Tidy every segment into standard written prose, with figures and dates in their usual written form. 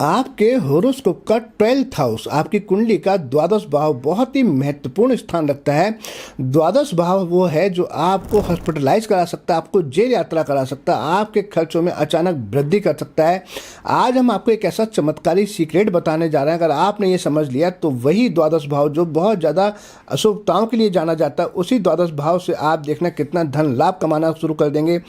आपके होरोस्कोप का 12th house आपकी कुंडली का द्वादश भाव बहुत ही महत्वपूर्ण स्थान रखता है। द्वादश भाव वो है जो आपको हॉस्पिटलाइज करा सकता है, आपको जेल यात्रा करा सकता है, आपके खर्चों में अचानक वृद्धि कर सकता है। आज हम आपको एक ऐसा चमत्कारी सीक्रेट बताने जा रहे हैं, अगर आपने ये समझ लिया तो वही द्वादश भाव जो बहुत ज़्यादा अशुभताओं के लिए जाना जाता है, उसी द्वादश भाव से आप देखना कितना धन लाभ कमाना शुरू कर देंगे।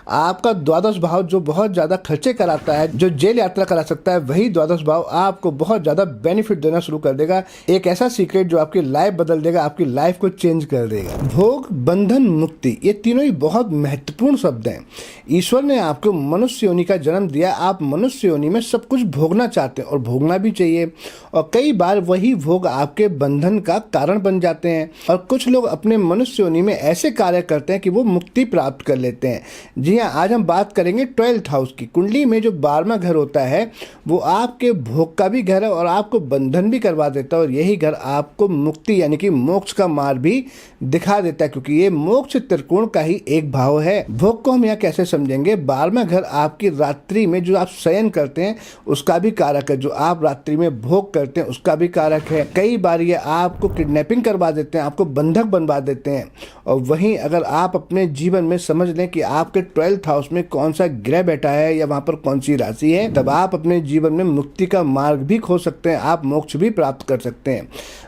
आपका द्वादश भाव जो बहुत ज़्यादा खर्चे कराता है, जो जेल यात्रा करा सकता है, वही द्वादश भाव आपको बहुत ज़्यादा बेनिफिट देना शुरू कर देगा। एक ऐसा सीक्रेट जो आपकी लाइफ बदल देगा, आपकी लाइफ को चेंज कर देगा। भोग, बंधन, मुक्ति, ये तीनों ही बहुत महत्वपूर्ण शब्द हैं। ईश्वर ने आपको मनुष्य योनि का जन्म दिया, आप मनुष्य योनि में सब कुछ भोगना चाहते हैं और भोगना भी चाहिए, और कई बार वही भोग आपके बंधन का कारण बन जाते हैं। और कुछ लोग अपने मनुष्य योनि में ऐसे कार्य करते हैं कि वो मुक्ति प्राप्त कर लेते हैं। जी हाँ, आज हम बात करेंगे 12th हाउस की। कुंडली में जो 12वां घर होता है वो आपके भोग का भी घर है और आपको बंधन भी करवा देता है, और यही घर आपको मुक्ति यानी कि मोक्ष का मार्ग भी दिखा देता है, क्योंकि ये मोक्ष त्रिकोण का ही एक भाव है। भोग को हम यहाँ कैसे समझेंगे? 12वां घर आपकी रात्रि में जो आप शयन करते हैं उसका भी कारक है, जो आप रात्रि में भोग करते हैं उसका भी कारक है। कई बार ये आपको किडनैपिंग करवा देते हैं, आपको बंधक बनवा देते हैं। और वहीं अगर आप अपने जीवन में समझ लें कि आपके 12th हाउस में कौन सा ग्रह बैठा है या वहां पर कौन सी राशि है, तब आप अपने जीवन में मुक्ति का मार्ग भी खोज सकते हैं, आप मोक्ष भी प्राप्त कर सकते हैं।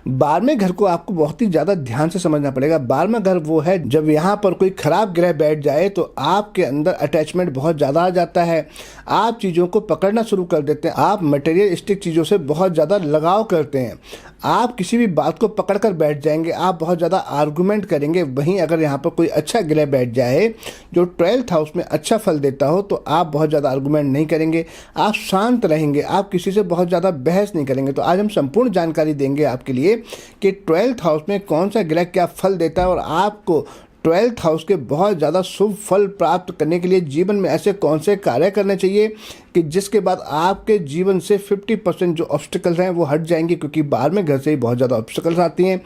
12वें घर को आपको बहुत ही ज्यादा ध्यान से समझना पड़ेगा। 12वां घर वो है जब यहाँ पर कोई खराब ग्रह बैठ जाए तो आपके अंदर अटैचमेंट बहुत ज्यादा आ जाता है, आप चीजों को पकड़ना शुरू कर देते हैं, आप मटेरियलिस्टिक चीजों से बहुत ज्यादा लगाव करते हैं, आप किसी भी बात को पकड़ कर बैठ जाएंगे, आप बहुत ज्यादा आर्गुमेंट करेंगे। वहीं अगर यहाँ पर कोई अच्छा ग्रह बैठ जाए जो 12th हाउस में अच्छा फल देता हो तो आप बहुत ज़्यादा आर्गुमेंट नहीं करेंगे, आप शांत रहेंगे, आप किसी से बहुत ज़्यादा बहस नहीं करेंगे। तो आज हम संपूर्ण जानकारी देंगे आपके लिए कि 12th हाउस में कौन सा ग्रह क्या फल देता है, और आपको 12th हाउस के बहुत ज़्यादा शुभ फल प्राप्त करने के लिए जीवन में ऐसे कौन से कार्य करने चाहिए कि जिसके बाद आपके जीवन से 50% जो ऑब्स्टिकल्स हैं वो हट जाएंगे, क्योंकि 12वें घर से ही बहुत ज़्यादा ऑब्स्टिकल्स आती हैं।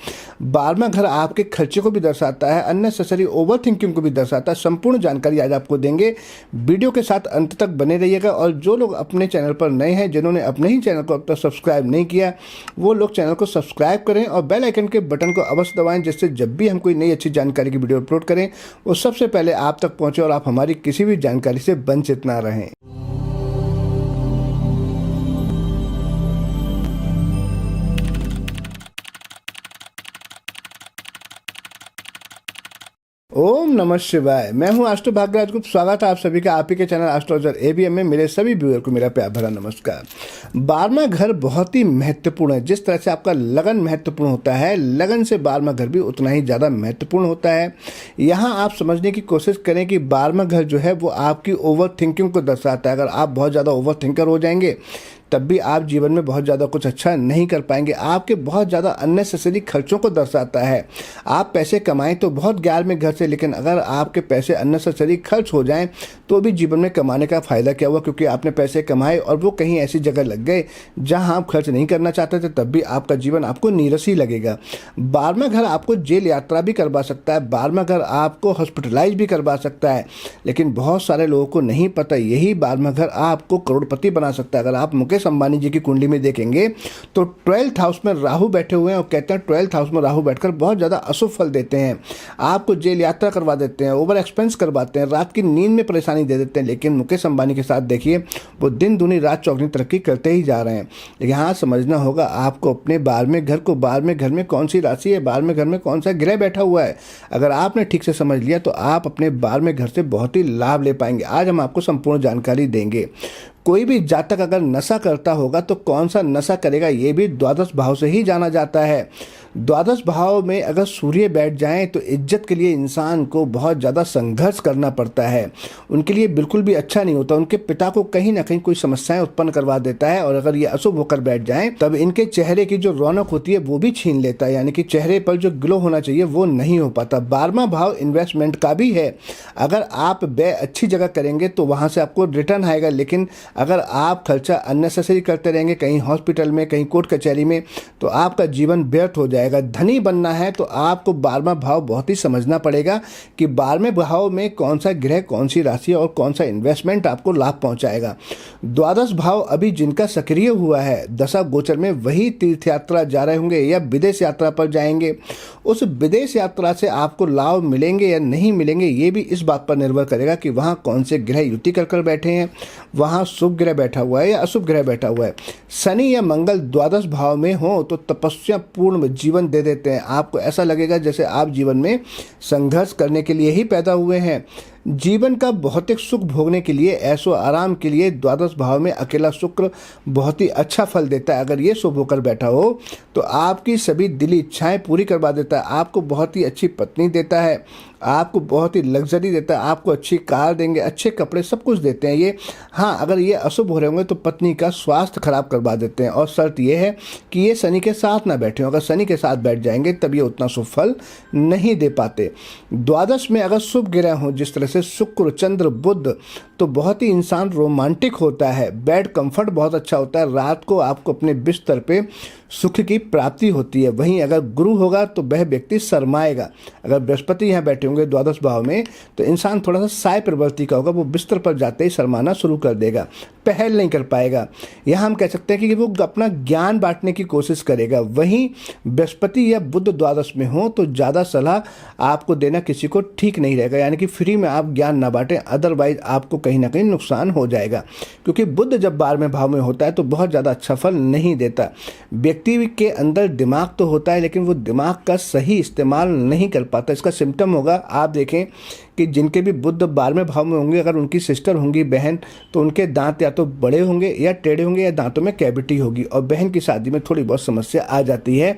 12वां घर आपके खर्चे को भी दर्शाता है, अननेसेसरी ओवर थिंकिंग को भी दर्शाता है। संपूर्ण जानकारी आज आपको देंगे, वीडियो के साथ अंत तक बने रहिएगा। और जो लोग अपने चैनल पर नए हैं, जिन्होंने अपने ही चैनल को अब तक सब्सक्राइब नहीं किया, वो लोग चैनल को सब्सक्राइब करें और बेल आइकन के बटन को अवश्य दबाएं, जिससे जब भी हम कोई नई अच्छी जानकारी की वीडियो अपलोड करें वो सबसे पहले आप तक पहुंचे और आप हमारी किसी भी जानकारी से वंचित ना रहें। ओम नमः शिवाय। मैं हूं एस्ट्रो भाग्यराज गुप्त। स्वागत है आप सभी का आप ही के चैनल एस्ट्रोलॉजर एबीएम में। मेरे सभी व्यूअर को मेरा प्यार भरा नमस्कार। 12वां घर बहुत ही महत्वपूर्ण है। जिस तरह से आपका लगन महत्वपूर्ण होता है, लगन से 12वां घर भी उतना ही ज़्यादा महत्वपूर्ण होता है। यहाँ आप समझने की कोशिश करें कि 12वां घर जो है वो आपकी ओवर थिंकिंग को दर्शाता है। अगर आप बहुत ज़्यादा ओवर थिंकर हो जाएंगे तब भी आप जीवन में बहुत ज़्यादा कुछ अच्छा नहीं कर पाएंगे। आपके बहुत ज़्यादा अननेसेसरी खर्चों को दर्शाता है। आप पैसे कमाएं तो बहुत 11वें घर से, लेकिन अगर आपके पैसे अननेसेसरी खर्च हो जाएं तो भी जीवन में कमाने का फ़ायदा क्या हुआ, क्योंकि आपने पैसे कमाए और वो कहीं ऐसी जगह लग गए जहां आप खर्च नहीं करना चाहते थे, तब भी आपका जीवन आपको नीरस ही लगेगा। 12वां घर आपको जेल यात्रा भी करवा सकता है, 12वां घर आपको हॉस्पिटलाइज भी करवा सकता है, लेकिन बहुत सारे लोगों को नहीं पता यही 12वां घर आपको करोड़पति बना सकता है। अगर आप मुकेश अंबानी जी की कुंडली में देखेंगे तो 12th हाउस में राहु बैठे हुए हैं, और कहते हैं 12th हाउस में राहु बैठकर बहुत ज़्यादा अशुभ फल देते हैं। आपको जेल यात्रा करवा देते हैं, ओवर एक्सपेंस करवाते हैं, रात की नींद में परेशानी दे देते हैं। लेकिन मुकेश अंबानी के साथ देखिए, वो दिन दूनी रात चौगनी तरक्की करते ही जा रहे हैं। लेकिन हाँ, समझना होगा आपको अपने 12वें घर को, 12वें घर में कौन सी राशि है, 12वें घर में कौन सा ग्रह बैठा हुआ है। अगर आपने ठीक से समझ लिया तो आप अपने 12वें घर से बहुत ही लाभ ले पाएंगे। आज हम आपको संपूर्ण जानकारी देंगे। कोई भी जातक अगर नशा करता होगा तो कौन सा नशा करेगा, ये भी द्वादश भाव से ही जाना जाता है। द्वादश भाव में अगर सूर्य बैठ जाएं तो इज्जत के लिए इंसान को बहुत ज़्यादा संघर्ष करना पड़ता है, उनके लिए बिल्कुल भी अच्छा नहीं होता। उनके पिता को कहीं ना कहीं कोई समस्याएं उत्पन्न करवा देता है, और अगर ये अशुभ होकर बैठ जाएं तब इनके चेहरे की जो रौनक होती है वो भी छीन लेता है, यानी कि चेहरे पर जो ग्लो होना चाहिए वो नहीं हो पाता। 12वां भाव इन्वेस्टमेंट का भी है। अगर आप व्यय अच्छी जगह करेंगे तो वहाँ से आपको रिटर्न आएगा, लेकिन अगर आप खर्चा अननेसेसरी करते रहेंगे कहीं हॉस्पिटल में, कहीं कोर्ट कचहरी में, तो आपका जीवन व्यर्थ हो जाएगा। जाएगा। धनी बनना है तो आपको 12वां भाव बहुत ही समझना पड़ेगा कि 12वें भाव में कौन सा ग्रह, कौन सी राशि और कौन सा इन्वेस्टमेंट आपको लाभ पहुंचाएगा। द्वादश भाव अभी जिनका सक्रिय हुआ है दशा गोचर में, वही तीर्थ यात्रा जा रहे होंगे या विदेश यात्रा पर जाएंगे। उस विदेश यात्रा से आपको लाभ मिलेंगे या नहीं मिलेंगे, ये भी इस बात पर निर्भर करेगा कि वहाँ कौन से ग्रह युति कर बैठे हैं, वहाँ शुभ ग्रह बैठा हुआ है या अशुभ ग्रह बैठा हुआ है। शनि या मंगल द्वादश भाव में हो तो तपस्या पूर्ण जीवन दे देते हैं। आपको ऐसा लगेगा जैसे आप जीवन में संघर्ष करने के लिए ही पैदा हुए हैं। जीवन का भौतिक सुख भोगने के लिए, ऐशो आराम के लिए द्वादश भाव में अकेला शुक्र बहुत ही अच्छा फल देता है। अगर ये शुभ होकर बैठा हो तो आपकी सभी दिली इच्छाएं पूरी करवा देता है। आपको बहुत ही अच्छी पत्नी देता है, आपको बहुत ही लग्जरी देता है, आपको अच्छी कार देंगे, अच्छे कपड़े, सब कुछ देते हैं ये। हाँ, अगर ये अशुभ हो रहे होंगे तो पत्नी का स्वास्थ्य खराब करवा देते हैं। और शर्त ये है कि ये शनि के साथ ना बैठे हों। अगर शनि के साथ बैठ जाएंगे तब ये उतना शुभ फल नहीं दे पाते। द्वादश में अगर शुभ ग्रह हों, जिस तरह से शुक्र, चंद्र, बुध, तो बहुत ही इंसान रोमांटिक होता है, बेड कंफर्ट बहुत अच्छा होता है, रात को आपको अपने बिस्तर पे सुख की प्राप्ति होती है। वहीं अगर गुरु होगा तो वह व्यक्ति शर्माएगा। अगर बृहस्पति यहाँ बैठे होंगे द्वादश भाव में तो इंसान थोड़ा सा साय प्रवृत्ति का होगा, वो बिस्तर पर जाते ही शर्माना शुरू कर देगा, पहल नहीं कर पाएगा। यहाँ हम कह सकते हैं कि वो अपना ज्ञान बांटने की कोशिश करेगा। वहीं बृहस्पति या बुध द्वादश में हो तो ज़्यादा सलाह आपको देना किसी को ठीक नहीं रहेगा, यानी कि फ्री में आप ज्ञान ना बांटें, अदरवाइज आपको कहीं ना कहीं नुकसान हो जाएगा। क्योंकि बुध जब 12वें भाव में होता है तो बहुत ज़्यादा अच्छा फल नहीं देता। व्यक्ति के अंदर दिमाग तो होता है लेकिन वो दिमाग का सही इस्तेमाल नहीं कर पाता। इसका सिम्टम होगा, आप देखें कि जिनके भी बुध 12वें भाव में होंगे, अगर उनकी सिस्टर होंगी बहन, तो उनके दांत या तो बड़े होंगे या टेढ़े होंगे या दांतों में कैविटी होगी, और बहन की शादी में थोड़ी बहुत समस्या आ जाती है।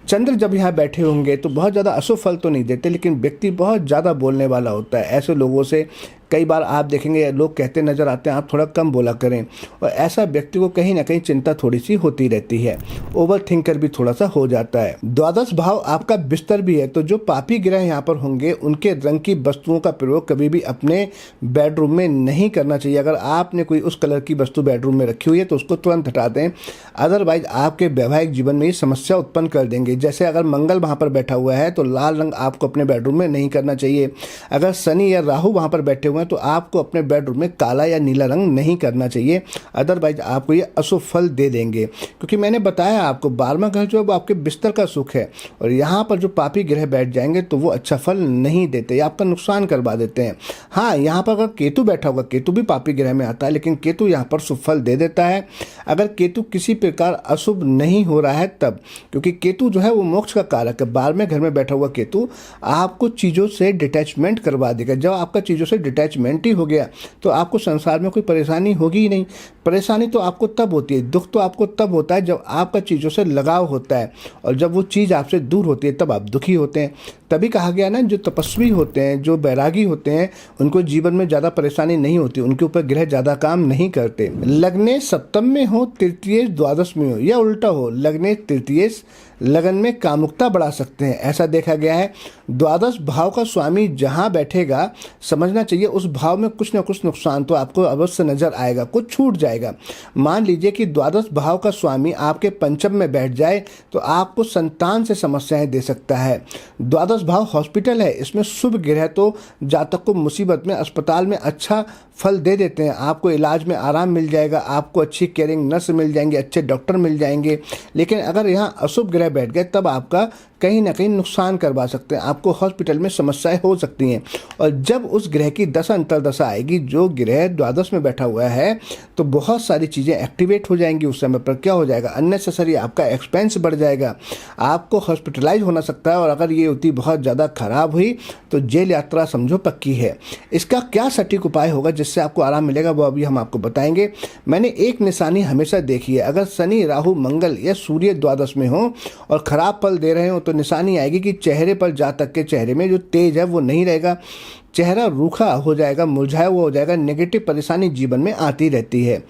चंद्र जब यहाँ बैठे होंगे तो बहुत ज़्यादा अशुभ फल तो नहीं देते, लेकिन व्यक्ति बहुत ज़्यादा बोलने वाला होता है। ऐसे लोगों से कई बार आप देखेंगे लोग कहते नजर आते हैं आप थोड़ा कम बोला करें, और ऐसा व्यक्ति को कहीं ना कहीं चिंता थोड़ी सी होती रहती है, ओवर थिंकर भी थोड़ा सा हो जाता है। द्वादश भाव आपका बिस्तर भी है, तो जो पापी ग्रह यहाँ पर होंगे उनके रंग की वस्तुओं का प्रयोग कभी भी अपने बेडरूम में नहीं करना चाहिए। अगर आपने कोई उस कलर की वस्तु बेडरूम में रखी हुई है तो उसको तुरंत हटा दें, अदरवाइज आपके वैवाहिक जीवन में ये समस्या उत्पन्न कर देंगे। जैसे अगर मंगल वहाँ पर बैठा हुआ है तो लाल रंग आपको अपने बेडरूम में नहीं करना चाहिए। अगर शनि या राहु वहाँ पर बैठे हुए हैं तो आपको अपने बेडरूम में काला या नीला रंग नहीं करना चाहिए, अदरवाइज आपको ये अशुभ फल दे देंगे। क्योंकि मैंने बताया आपको 12वां घर जो अब आपके बिस्तर का सुख है, और यहाँ पर जो पापी ग्रह बैठ जाएंगे तो वो अच्छा फल नहीं देते, या आपका नुकसान करवा देते हैं। हाँ, यहाँ पर अगर केतु बैठा होगा, केतु भी पापी ग्रह में आता है, लेकिन केतु यहाँ पर शुभ फल दे देता है। अगर केतु किसी प्रकार अशुभ नहीं हो रहा है तब, क्योंकि केतु जो है वो मोक्ष का कारक है। 12वें घर में बैठा हुआ केतु आपको चीज़ों से डिटैचमेंट करवा देगा। जब आपका चीज़ों से डिटैचमेंट ही हो गया तो आपको संसार में कोई परेशानी होगी ही नहीं। परेशानी तो आपको तब होती है, दुख तो आपको तब होता है जब आपका चीज़ों से लगाव होता है, और जब वो चीज़ आपसे दूर होती है तब आप दुखी होते हैं। तभी कहा गया ना, जो तपस्वी होते हैं, जो बैरागी होते हैं, उनको जीवन में ज़्यादा परेशानी नहीं होती, उनके ऊपर ग्रह ज़्यादा काम नहीं करते। लग्ने सप्तम में हो, तृतीय द्वादश में हो, या उल्टा हो, लग्ने तृतीय लगन में कामुकता बढ़ा सकते हैं, ऐसा देखा गया है। द्वादश भाव का स्वामी जहां बैठेगा समझना चाहिए उस भाव में कुछ ना कुछ नुकसान तो आपको अवश्य नजर आएगा, कुछ छूट जाएगा। मान लीजिए कि द्वादश भाव का स्वामी आपके पंचम में बैठ जाए तो आपको संतान से समस्याएं दे सकता है। द्वादश भाव हॉस्पिटल है, इसमें शुभ ग्रह तो जातक को मुसीबत में, अस्पताल में अच्छा फल दे देते हैं। आपको इलाज में आराम मिल जाएगा, आपको अच्छी केयरिंग नर्स मिल जाएंगे, अच्छे डॉक्टर मिल जाएंगे। लेकिन अगर यहाँ अशुभ ग्रह बैठ गए तब आपका कहीं ना कहीं नुकसान करवा सकते हैं, आपको हॉस्पिटल में समस्याएं हो सकती हैं। और जब उस ग्रह की दशा अंतर्दशा आएगी, जो ग्रह द्वादश में बैठा हुआ है, तो बहुत सारी चीज़ें एक्टिवेट हो जाएंगी। उस समय पर क्या हो जाएगा, अननेसेसरी आपका एक्सपेंस बढ़ जाएगा, आपको हॉस्पिटलाइज होना सकता है। और अगर ये युति बहुत ज़्यादा खराब हुई तो जेल यात्रा समझो पक्की है। इसका क्या सटीक उपाय होगा जिससे आपको आराम मिलेगा, वो अभी हम आपको बताएंगे। मैंने एक निशानी हमेशा देखी है, अगर शनि, राहु, मंगल या सूर्य द्वादश में हो और खराब फल दे रहे हो तो निशानी आएगी कि चेहरे पर जातक के चेहरे में जो तेज है वो नहीं रहेगा, चेहरा रूखा हो जाएगा, मुरझाया हुआ हो जाएगा, नेगेटिव परेशानी जीवन में आती रहती है।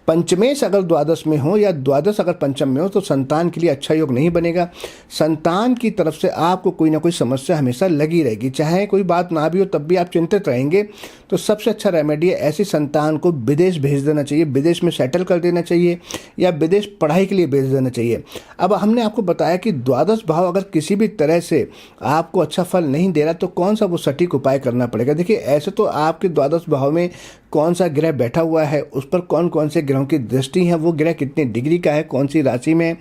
पंचमेश अगर द्वादश में हो या द्वादश अगर पंचम में हो तो संतान के लिए अच्छा योग नहीं बनेगा। संतान की तरफ से आपको कोई ना कोई समस्या हमेशा लगी रहेगी, चाहे कोई बात ना भी हो तब भी आप चिंतित रहेंगे। तो सबसे अच्छा रेमेडी है ऐसी संतान को विदेश भेज देना चाहिए, विदेश में सेटल कर देना चाहिए या विदेश पढ़ाई के लिए भेज देना चाहिए। अब हमने आपको बताया कि द्वादश भाव अगर किसी भी तरह से आपको अच्छा फल नहीं दे रहा तो कौन सा वो सटीक उपाय करना पड़ेगा। देखिए, ऐसे तो आपके द्वादश भाव में कौन सा ग्रह बैठा हुआ है, उस पर कौन कौन से ग्रहों की दृष्टि है, वो ग्रह कितनी डिग्री का है, कौन सी राशि में,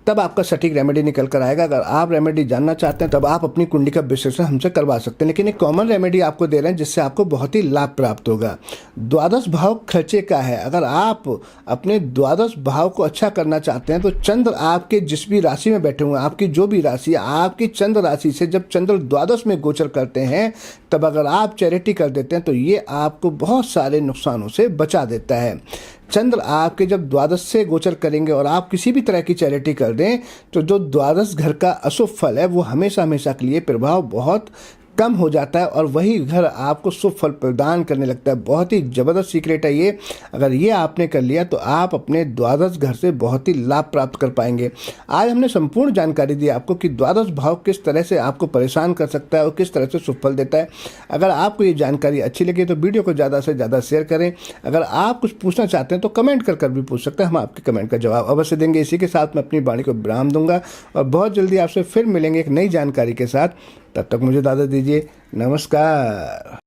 तब आपका सटीक रेमेडी निकल कर आएगा। अगर आप रेमेडी जानना चाहते हैं तब आप अपनी कुंडली का विश्लेषण हमसे करवा सकते हैं, लेकिन एक कॉमन रेमेडी आपको दे रहे हैं जिससे आपको बहुत ही लाभ प्राप्त होगा। द्वादश भाव खर्चे का है। अगर आप अपने द्वादश भाव को अच्छा करना चाहते हैं तो चंद्र आपके जिस भी राशि में बैठे हुए हैं, आपकी जो भी राशि है, आपकी चंद्र राशि से जब चंद्र द्वादश में गोचर करते हैं तब अगर आप चैरिटी कर देते हैं तो ये आपको बहुत सारे नुकसानों से बचा देता है। चंद्र आपके जब द्वादश से गोचर करेंगे और आप किसी भी तरह की चैरिटी कर दें तो जो द्वादश घर का अशुभ फल है वो हमेशा हमेशा के लिए प्रभाव बहुत कम हो जाता है और वही घर आपको शुभ फल प्रदान करने लगता है। बहुत ही ज़बरदस्त सीक्रेट है ये। अगर ये आपने कर लिया तो आप अपने द्वादश घर से बहुत ही लाभ प्राप्त कर पाएंगे। आज हमने संपूर्ण जानकारी दी आपको कि द्वादश भाव किस तरह से आपको परेशान कर सकता है और किस तरह से शुभ फल देता है। अगर आपको ये जानकारी अच्छी लगी तो वीडियो को ज़्यादा से ज़्यादा शेयर करें। अगर आप कुछ पूछना चाहते हैं तो कमेंट कर भी पूछ सकते हैं, हम आपके कमेंट का जवाब अवश्य देंगे। इसी के साथ मैं अपनी वाणी को विराम दूंगा और बहुत जल्दी आपसे फिर मिलेंगे एक नई जानकारी के साथ। तब तक मुझे इजाज़त दीजिए। नमस्कार।